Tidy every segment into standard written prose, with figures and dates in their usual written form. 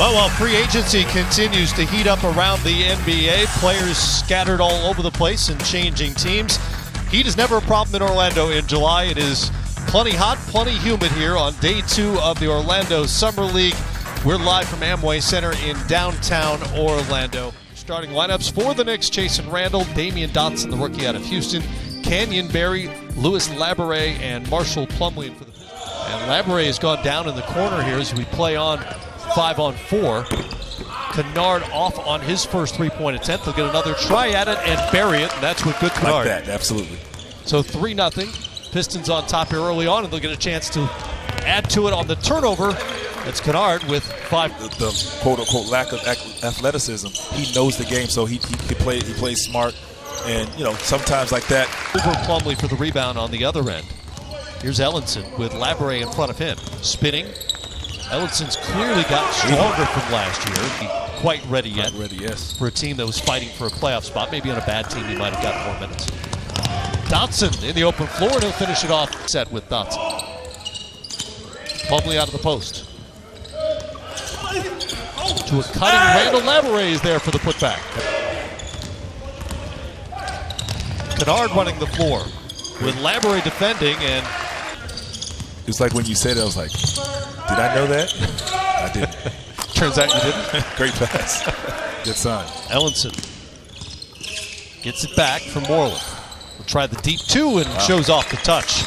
Well, while free agency continues to heat up around the NBA, players scattered all over the place and changing teams. Heat is never a problem in Orlando in July. It is plenty hot, plenty humid here on day 2 of the Orlando Summer League. We're live from Amway Center in downtown Orlando. Starting lineups for the Knicks: Jason Randall, Damian Dotson, the rookie out of Houston, Canyon Barry, Louis Labouré, and Marshall Plumlee. And Labouré has gone down in the corner here as we play on 5-on-4. Kennard off on his first three-point attempt. They'll get another try at it and bury it, and that's with good Kennard. Like that, absolutely. So 3-0. Pistons on top here early on, and they'll get a chance to add to it on the turnover. That's Kennard with 5. The quote-unquote lack of athleticism. He knows the game, so he plays smart. And, you know, sometimes like that. Over Plumlee for the rebound on the other end. Here's Ellenson with Labouré in front of him. Spinning. Ellison's clearly got stronger from last year. He's quite ready yet. Not ready, yes. For a team that was fighting for a playoff spot. Maybe on a bad team he might have gotten more minutes. Dotson in the open floor, and he'll finish it off set with Dotson. Plumlee out of the post. To a cutting Randall Labouré is there for the putback. Kennard running the floor with Labouré defending, and it's like when you said it, I was like, did I know that? I didn't. Turns out you didn't. Great pass. Good sign. Ellenson gets it back from Moreland. Will try the deep 2 and shows off the touch.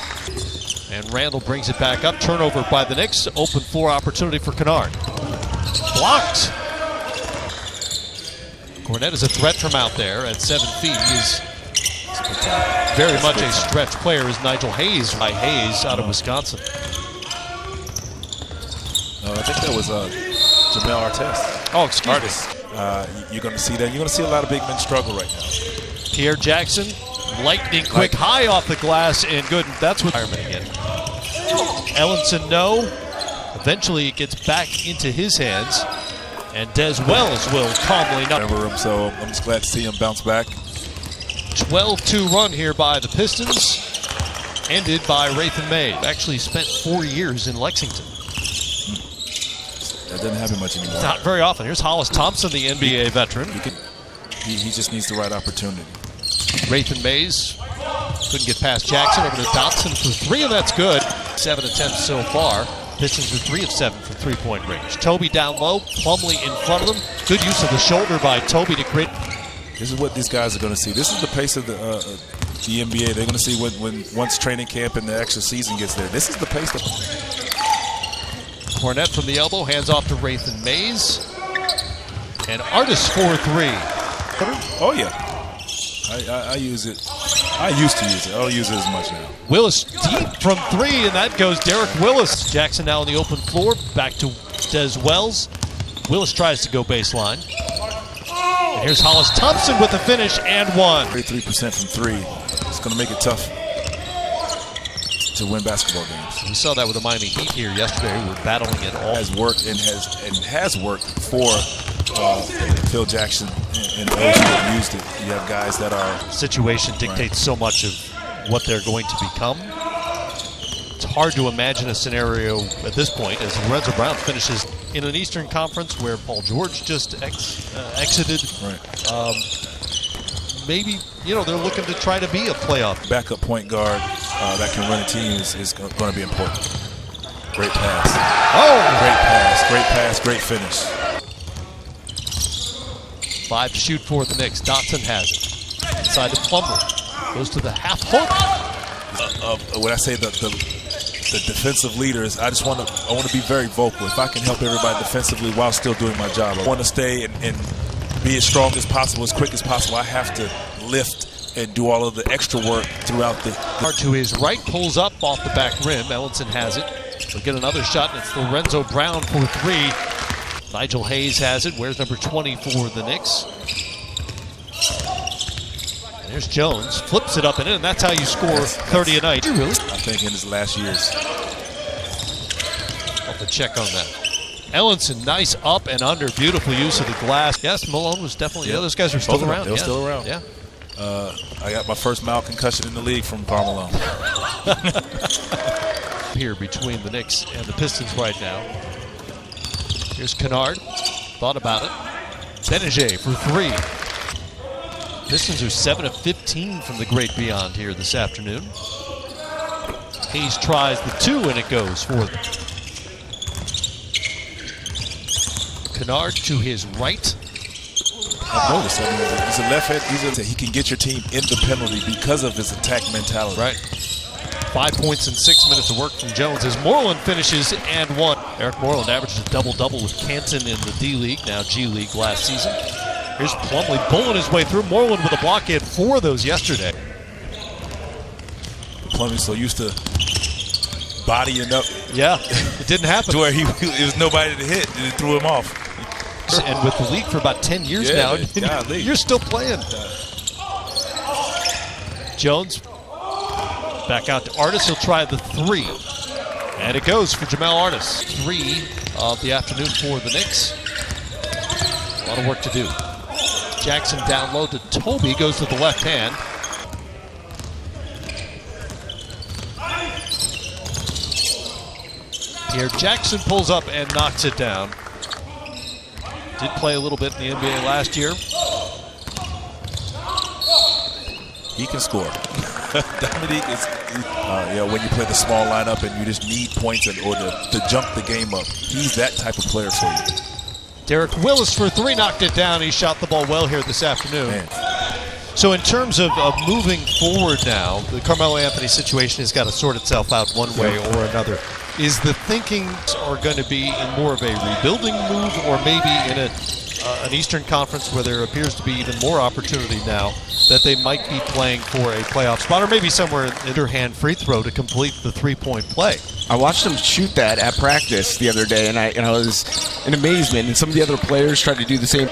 And Randall brings it back up. Turnover by the Knicks. Open floor opportunity for Kennard. Blocked. Cornette is a threat from out there at 7 feet. He is very much a stretch player. Is Nigel Hayes by Hayes out of Wisconsin. I think that was Jamel Artest. Oh, excuse me. You're going to see that. You're going to see a lot of big men struggle right now. Pierre Jackson, lightning quick high off the glass and good. That's what fireman again. Ellenson, no. Eventually it gets back into his hands, and Des Wells will calmly not. Remember him, so I'm just glad to see him bounce back. 12-2 run here by the Pistons, ended by Rathan Mays. Actually spent 4 years in Lexington. That doesn't happen much anymore. Not very often. Here's Hollis Thompson, the NBA veteran. He just needs the right opportunity. Rathan Mays couldn't get past Jackson. Over to Dotson for 3, and that's good. 7 attempts so far. Pistons are 3 of 7 from three-point range. Toby down low, Plumlee in front of them. Good use of the shoulder by Toby to create. This is what these guys are going to see. This is the pace of the NBA. They're going to see when once training camp and the extra season gets there. This is the pace. Cornette from the elbow, hands off to Rathan Mays. And Artis for 3. Oh, yeah. I use it. I used to use it. I don't use it as much now. Willis deep from 3, and that goes Derek Willis. Jackson now on the open floor. Back to Des Wells. Willis tries to go baseline. And here's Hollis Thompson with the finish and 1. 33% from 3. It's going to make it tough to win basketball games. We saw that with the Miami Heat here yesterday. We were battling it all. Has worked and has worked for Phil Jackson and those who have used it. You have guys that are... Situation dictates so much of what they're going to become. It's hard to imagine a scenario at this point as Lorenzo Brown finishes in an Eastern Conference where Paul George just exited. Right. Maybe, they're looking to try to be a playoff. Backup point guard that can run a team is going to be important. Great pass. Oh! Great pass. Great pass. Great finish. 5 to shoot for the Knicks. Dotson has it. Inside to Plumlee. Goes to the half hook. When I say the defensive leaders, I want to be very vocal. If I can help everybody defensively while still doing my job, I want to stay and be as strong as possible, as quick as possible. I have to lift and do all of the extra work throughout the... To his right, pulls up off the back rim. Ellenson has it. He'll get another shot, and it's Lorenzo Brown for 3. Nigel Hayes has it. Where's number 20 for the Knicks? And there's Jones. Flips it up and in, and that's how you score 30 a night. Really? I think in his last years. I'll have to check on that. Ellenson, nice up and under. Beautiful use of the glass. Yes, Malone was definitely... Yeah, those guys are still around. They're still around. Yeah. I got my first mild concussion in the league from Karl Malone. Here between the Knicks and the Pistons right now. Here's Kennard. Thought about it. Benajay for three. Pistons are 7 of 15 from the great beyond here this afternoon. Hayes tries the two, and it goes for them. Kennard to his right. I've noticed, he's a left hand. He can get your team in the penalty because of his attack mentality. Right. 5 points in 6 minutes of work from Jones as Moreland finishes and one. Eric Moreland averages a double-double with Canton in the D-League, now G-League last season. Here's Plumlee bowling his way through. Moreland with a block. He had 4 of those yesterday. Plumlee's so used to bodying up. Yeah, it didn't happen. To where it was nobody to hit, and it threw him off. And with the league for about 10 years now, you're still playing. Jones back out to Artis. He'll try the three. And it goes for Jamal Artis. 3 of the afternoon for the Knicks. A lot of work to do. Jackson down low to Toby. Goes to the left hand. Here, Jackson pulls up and knocks it down. Did play a little bit in the NBA last year. He can score. Dominique is, when you play the small lineup and you just need points or to jump the game up, he's that type of player for you. Derek Willis for three, knocked it down. He shot the ball well here this afternoon. Man. So in terms of moving forward now, the Carmelo Anthony situation has got to sort itself out one way or another. Is the thinking are going to be in more of a rebuilding move, or maybe in an Eastern Conference where there appears to be even more opportunity now that they might be playing for a playoff spot, or maybe somewhere in their hand free throw to complete the three-point play? I watched him shoot that at practice the other day, and I was in amazement. And some of the other players tried to do the same.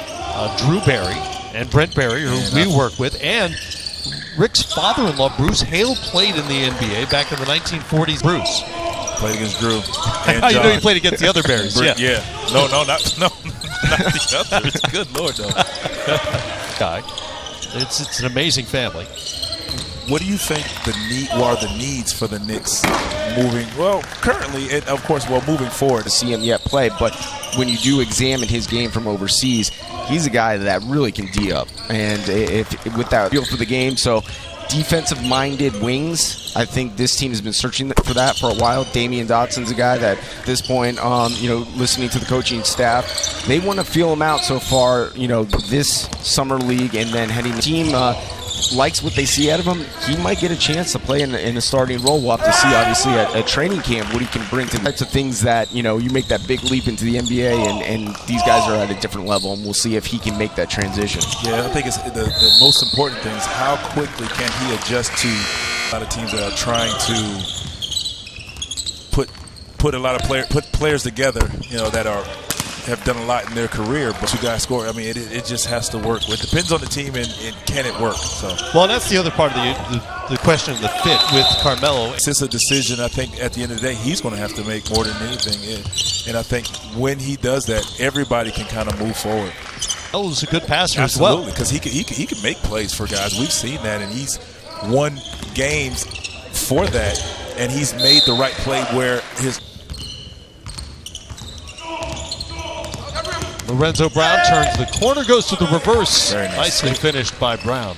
Drew Barry and Brent Barry, who we work with, and Rick's father-in-law, Bruce Hale, played in the NBA back in the 1940s. Bruce played against Drew. And you know he played against the other Barrys. Yeah. No, not the others. Good Lord, though. Guy. It's an amazing family. What do you think are the needs for the Knicks moving? Well, currently, and of course, moving forward. To see him yet play, but when you do examine his game from overseas, he's a guy that really can D up, and with that feel for the game. So, defensive-minded wings, I think this team has been searching for that for a while. Damian Dotson's a guy that, at this point, listening to the coaching staff, they want to feel him out so far. This summer league, and then heading the team. Likes what they see out of him. He might get a chance to play in a starting role. We'll have to see, obviously, at training camp what he can bring to the types of things that, you make that big leap into the NBA, and these guys are at a different level, and we'll see if he can make that transition. Yeah, I think it's the most important thing is how quickly can he adjust to a lot of teams that are trying to put a lot of players together, that have done a lot in their career, but you guys score. I mean, it just has to work. It depends on the team and can it work. So, well, that's the other part of the question of the fit with Carmelo. It's a decision. I think at the end of the day, he's going to have to make more than anything. And I think when he does that, everybody can kind of move forward. Oh, he's a good passer as well. Absolutely, because he can make plays for guys. We've seen that, and he's won games for that, and he's made the right play where his. Lorenzo Brown turns the corner, goes to the reverse. Very nice. Nicely finished by Brown.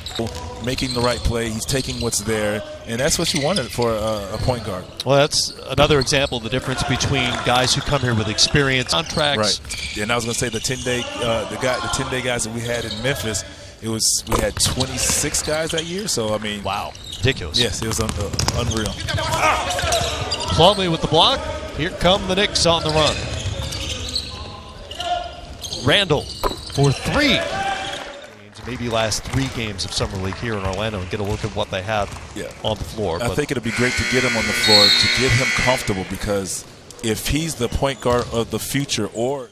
Making the right play, he's taking what's there, and that's what you wanted for a point guard. Well, that's another example of the difference between guys who come here with experience, contracts. Right. And I was going to say the 10-day guys that we had in Memphis, we had 26 guys that year. So I mean, wow, ridiculous. Yes, it was unreal. Plumlee with the block. Here come the Knicks on the run. Randall for three. Maybe last 3 games of Summer League here in Orlando and get a look at what they have on the floor. I think it'd be great to get him on the floor, to get him comfortable, because if he's the point guard of the future, or